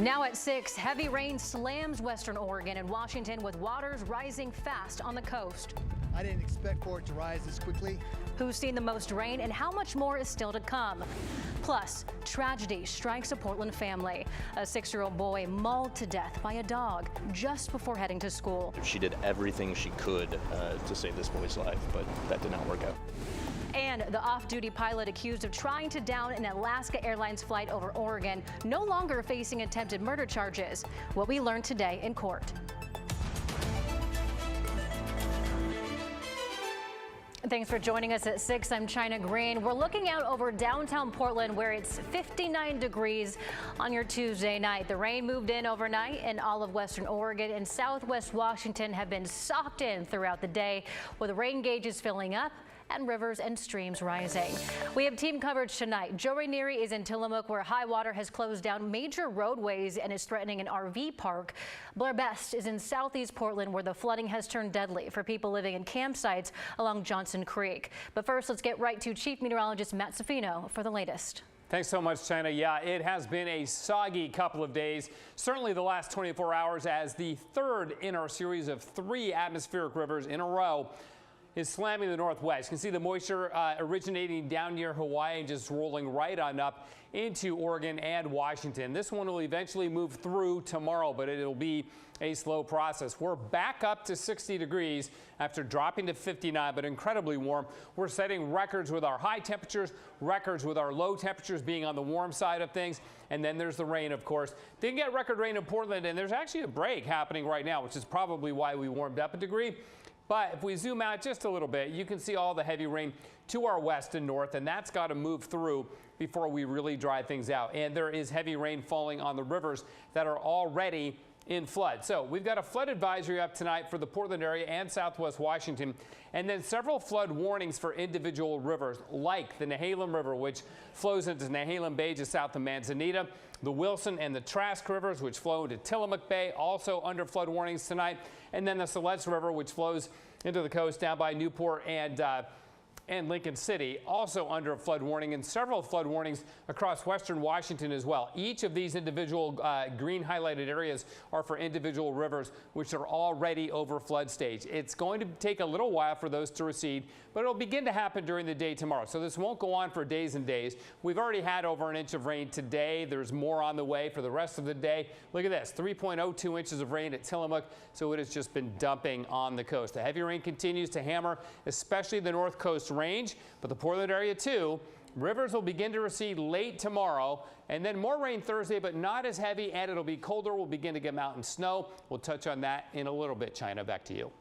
Now at 6, heavy rain slams western Oregon and Washington with waters rising fast on the coast. I didn't expect for it to rise this quickly. Who's seen the most rain and how much more is still to come? Plus, tragedy strikes a Portland family. A 6-year-old boy mauled to death by a dog just before heading to school. She did everything she could to save this boy's life, but that did not work out. And the off-duty pilot accused of trying to down an Alaska Airlines flight over Oregon, no longer facing attempted murder charges. What we learned today in court. Thanks for joining us at 6. I'm China Green. We're looking out over downtown Portland where it's 59 degrees on your Tuesday night. The rain moved in overnight and all of western Oregon and southwest Washington have been socked in throughout the day with rain gauges filling up and rivers and streams rising. We have team coverage tonight. Joe Rainieri is in Tillamook where high water has closed down major roadways and is threatening an RV park. Blair Best is in southeast Portland where the flooding has turned deadly for people living in campsites along Johnson Creek. But first, let's get right to Chief Meteorologist Matt Safino for the latest. Thanks so much, China. Yeah, it has been a soggy couple of days, certainly the last 24 hours as the third in our series of 3 atmospheric rivers in a row is slamming the northwest. You can see the moisture originating down near Hawaii and just rolling right on up into Oregon and Washington. This one will eventually move through tomorrow, but it'll be a slow process. We're back up to 60 degrees after dropping to 59, but incredibly warm. We're setting records with our high temperatures, records with our low temperatures being on the warm side of things. And then there's the rain, of course. Didn't get record rain in Portland, and there's actually a break happening right now, which is probably why we warmed up a degree. But if we zoom out just a little bit, you can see all the heavy rain to our west and north, and that's got to move through before we really dry things out. And there is heavy rain falling on the rivers that are already in flood. So we've got a flood advisory up tonight for the Portland area and southwest Washington, and then several flood warnings for individual rivers like the Nehalem River, which flows into Nehalem Bay just south of Manzanita, the Wilson and the Trask rivers, which flow into Tillamook Bay, also under flood warnings tonight, and then the Siletz River, which flows into the coast down by Newport and Lincoln City, also under a flood warning, and several flood warnings across western Washington as well. Each of these individual green highlighted areas are for individual rivers which are already over flood stage. It's going to take a little while for those to recede, but it'll begin to happen during the day tomorrow. So this won't go on for days and days. We've already had over an inch of rain today. There's more on the way for the rest of the day. Look at this, 3.02 inches of rain at Tillamook, so it has just been dumping on the coast. The heavy rain continues to hammer, especially the north coast range, but the Portland area too. Rivers will begin to recede late tomorrow, and then more rain Thursday, but not as heavy, and it'll be colder. We'll begin to get mountain snow. We'll touch on that in a little bit. China, back to you.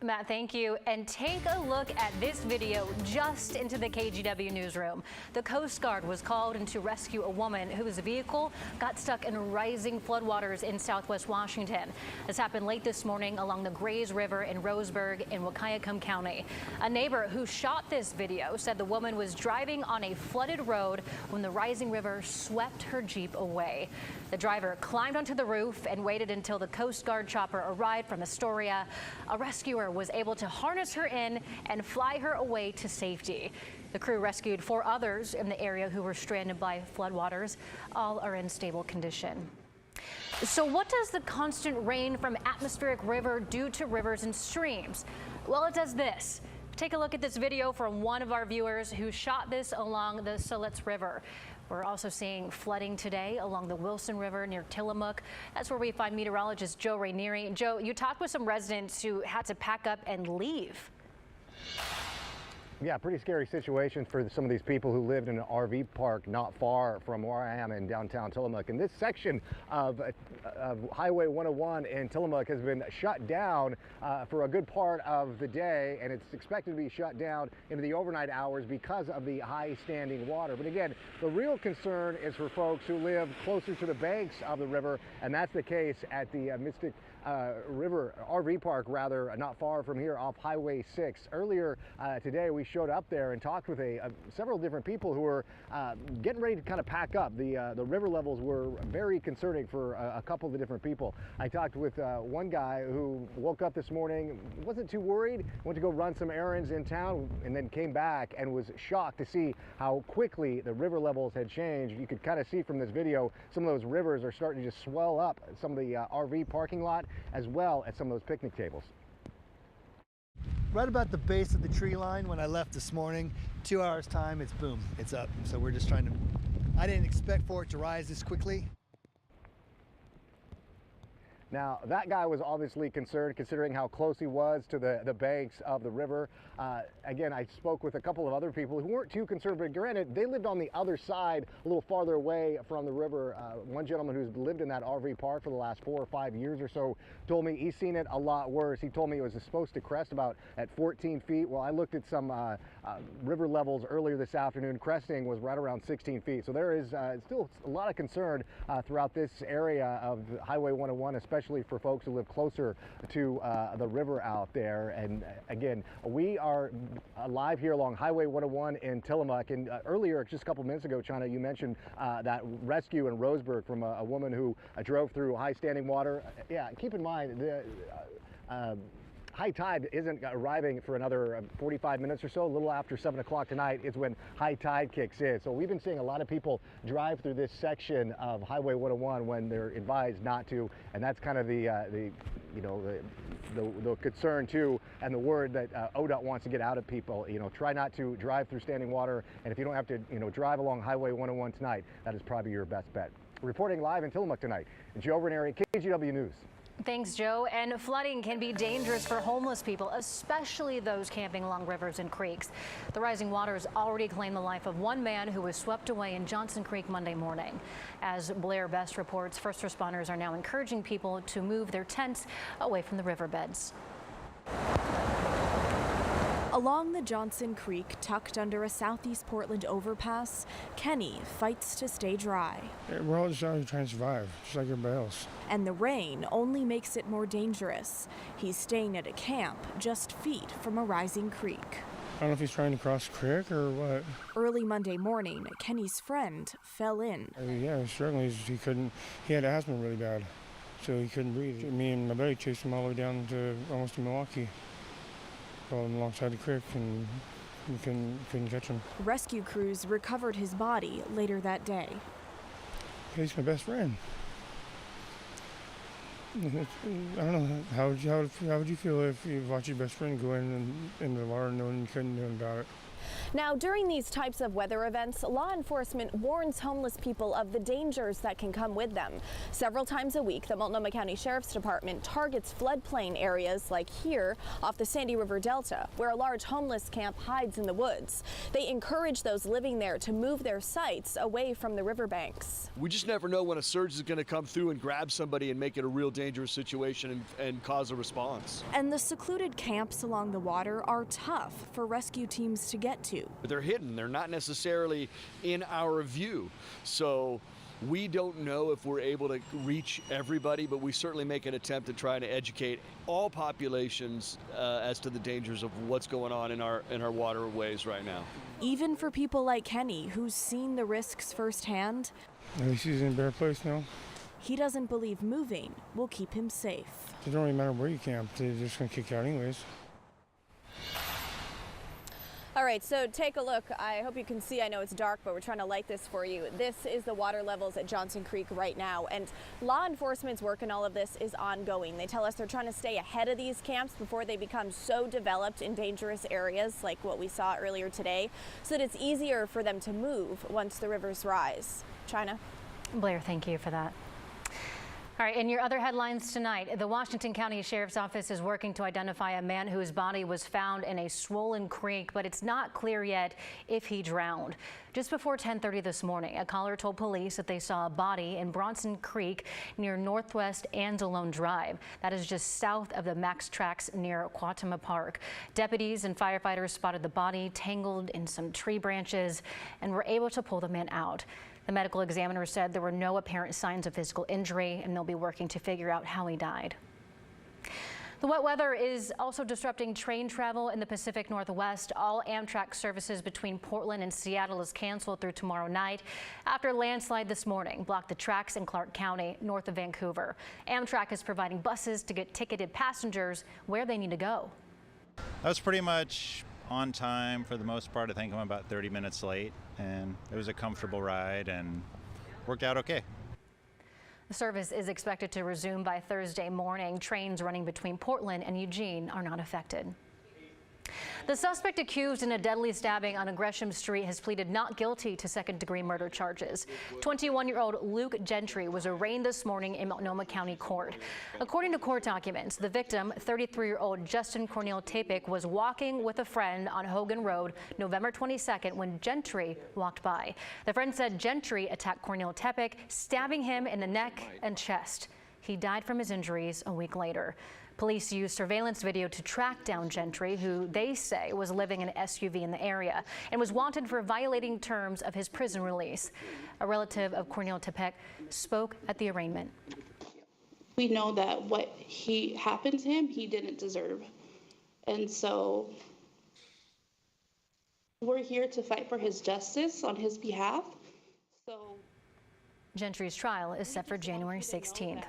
Matt, thank you. And take a look at this video just into the KGW newsroom. The Coast Guard was called in to rescue a woman whose vehicle got stuck in rising floodwaters in southwest Washington. This happened late this morning along the Grays River in Roseburg in Wahkiakum County. A neighbor who shot this video said the woman was driving on a flooded road when the rising river swept her Jeep away. The driver climbed onto the roof and waited until the Coast Guard chopper arrived from Astoria. A rescuer was able to harness her in and fly her away to safety. The crew rescued 4 others in the area who were stranded by floodwaters. All are in stable condition. So what does the constant rain from atmospheric river do to rivers and streams? Well, it does this. Take a look at this video from one of our viewers who shot this along the Siletz River. We're also seeing flooding today along the Wilson River near Tillamook. That's where we find meteorologist Joe Rainieri. Joe, you talked with some residents who had to pack up and leave. Yeah, pretty scary situation for some of these people who lived in an RV park not far from where I am in downtown Tillamook. And this section of Highway 101 in Tillamook has been shut down for a good part of the day, and it's expected to be shut down into the overnight hours because of the high standing water. But again, the real concern is for folks who live closer to the banks of the river, and that's the case at the Mystic River RV Park, rather, not far from here off Highway 6. Earlier today, we showed up there and talked with several different people who were getting ready to kind of pack up. The river levels were very concerning for a couple of the different people. I talked with one guy who woke up this morning, wasn't too worried, went to go run some errands in town, and then came back and was shocked to see how quickly the river levels had changed. You could kind of see from this video some of those rivers are starting to just swell up some of the RV parking lot as well as some of those picnic tables. Right about the base of the tree line when I left this morning, 2 hours time, it's boom, it's up. So we're just trying to, I didn't expect for it to rise this quickly. Now, that guy was obviously concerned considering how close he was to the banks of the river. Again, I spoke with a couple of other people who weren't too concerned, but granted, they lived on the other side, a little farther away from the river. One gentleman who's lived in that RV park for the last 4 or 5 years or so told me he's seen it a lot worse. He told me it was supposed to crest about at 14 feet. Well, I looked at some river levels earlier this afternoon. Cresting was right around 16 feet. So there is still a lot of concern throughout this area of Highway 101, especially for folks who live closer to the river out there. And again, we are live here along Highway 101 in Tillamook. And earlier, just a couple minutes ago, China, you mentioned that rescue in Roseburg from a woman who drove through high standing water. Yeah, keep in mind the high tide isn't arriving for another 45 minutes or so. A little after 7 o'clock tonight is when high tide kicks in. So we've been seeing a lot of people drive through this section of Highway 101 when they're advised not to, and that's kind of the concern too, and the word that ODOT wants to get out of people. Try not to drive through standing water, and if you don't have to, drive along Highway 101 tonight, that is probably your best bet. Reporting live in Tillamook tonight, Joe Ranieri, KGW News. Thanks, Joe. And flooding can be dangerous for homeless people, especially those camping along rivers and creeks. The rising waters already claimed the life of one man who was swept away in Johnson Creek Monday morning. As Blair Best reports, first responders are now encouraging people to move their tents away from the riverbeds. Along the Johnson Creek, tucked under a southeast Portland overpass, Kenny fights to stay dry. We're all just out here trying to survive, just like everybody else. And the rain only makes it more dangerous. He's staying at a camp just feet from a rising creek. I don't know if he's trying to cross the creek or what. Early Monday morning, Kenny's friend fell in. Yeah, he was struggling. He had asthma really bad, so he couldn't breathe. Me and my buddy chased him all the way down to almost to Milwaukee. Alongside the creek, and we couldn't catch him. Rescue crews recovered his body later that day. He's my best friend. I don't know, how would you feel if you watched your best friend go in the water knowing you couldn't do anything about it? Now, during these types of weather events, law enforcement warns homeless people of the dangers that can come with them. Several times a week, the Multnomah County Sheriff's Department targets floodplain areas like here off the Sandy River Delta, where a large homeless camp hides in the woods. They encourage those living there to move their sites away from the riverbanks. We just never know when a surge is going to come through and grab somebody and make it a real dangerous situation and cause a response. And the secluded camps along the water are tough for rescue teams to get to. They're hidden. They're not necessarily in our view. So we don't know if we're able to reach everybody, but we certainly make an attempt to try to educate all populations as to the dangers of what's going on in our waterways right now. Even for people like Kenny, who's seen the risks firsthand, At least he's in a better place now. he doesn't believe moving will keep him safe. It don't really matter where you camp. They're just going to kick you out anyways. All right, so take a look. I hope you can see, I know it's dark, but we're trying to light this for you. This is the water levels at Johnson Creek right now, and law enforcement's work in all of this is ongoing. They tell us they're trying to stay ahead of these camps before they become so developed in dangerous areas like what we saw earlier today, so that it's easier for them to move once the rivers rise. China? Blair, thank you for that. All right, in your other headlines tonight, the Washington County Sheriff's Office is working to identify a man whose body was found in a swollen creek, but it's not clear yet if he drowned. Just before 10:30 this morning, a caller told police that they saw a body in Bronson Creek near Northwest Anzalone Drive. That is just south of the Max tracks near Quautama Park. Deputies and firefighters spotted the body tangled in some tree branches and were able to pull the man out. The medical examiner said there were no apparent signs of physical injury, and they'll be working to figure out how he died. The wet weather is also disrupting train travel in the Pacific Northwest. All Amtrak services between Portland and Seattle is canceled through tomorrow night after a landslide this morning blocked the tracks in Clark County, north of Vancouver. Amtrak is providing buses to get ticketed passengers where they need to go. I was pretty much on time for the most part. I think I'm about 30 minutes late, and it was a comfortable ride and worked out okay. The service is expected to resume by Thursday morning. Trains running between Portland and Eugene are not affected. The suspect accused in a deadly stabbing on Gresham Street has pleaded not guilty to second-degree murder charges. 21-year-old Luke Gentry was arraigned this morning in Multnomah County Court. According to court documents, the victim, 33-year-old Justin Cornel Tapik, was walking with a friend on Hogan Road November 22nd when Gentry walked by. The friend said Gentry attacked Cornel Tapik, stabbing him in the neck and chest. He died from his injuries a week later. Police used surveillance video to track down Gentry, who they say was living in an SUV in the area and was wanted for violating terms of his prison release. A relative of Cornel Tapik spoke at the arraignment. We know that what happened to him, he didn't deserve. And so we're here to fight for his justice on his behalf. So Gentry's trial is set for January 16th.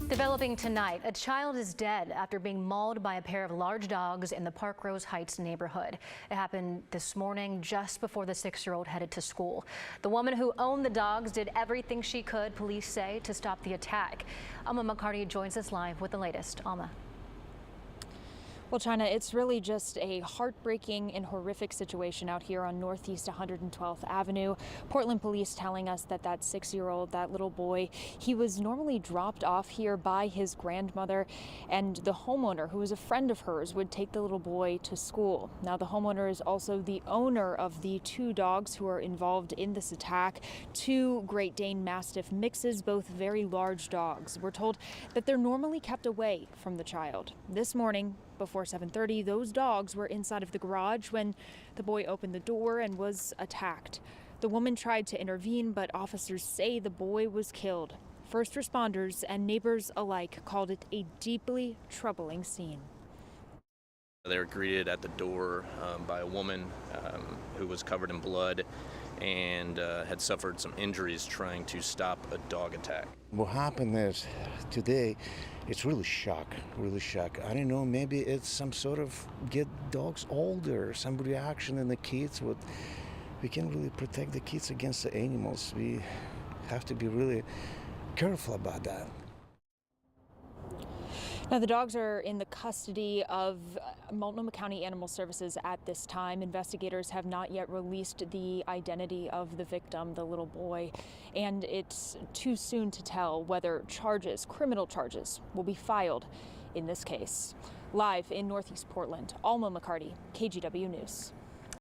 Developing tonight, a child is dead after being mauled by a pair of large dogs in the Park Rose Heights neighborhood. It happened this morning just before the 6-year-old headed to school. The woman who owned the dogs did everything she could, police say, to stop the attack. Alma McCarty joins us live with the latest. Alma. Well, China, it's really just a heartbreaking and horrific situation out here on Northeast 112th Avenue. Portland police telling us that 6-year-old, that little boy, he was normally dropped off here by his grandmother, and the homeowner, who was a friend of hers, would take the little boy to school. Now, the homeowner is also the owner of the 2 dogs who are involved in this attack, 2 Great Dane Mastiff mixes, both very large dogs. We're told that they're normally kept away from the child. This morning, before 7:30, those dogs were inside of the garage when the boy opened the door and was attacked. The woman tried to intervene, but officers say the boy was killed. First responders and neighbors alike called it a deeply troubling scene. They were greeted at the door by a woman who was covered in blood and had suffered some injuries trying to stop a dog attack. What happened is today, it's really shock. I don't know, maybe it's some sort of get dogs older, some reaction in the kids. We can't really protect the kids against the animals. We have to be really careful about that. Now, the dogs are in the custody of Multnomah County Animal Services at this time. Investigators have not yet released the identity of the victim, the little boy, and it's too soon to tell whether criminal charges, will be filed in this case. Live in Northeast Portland, Alma McCarty, KGW News.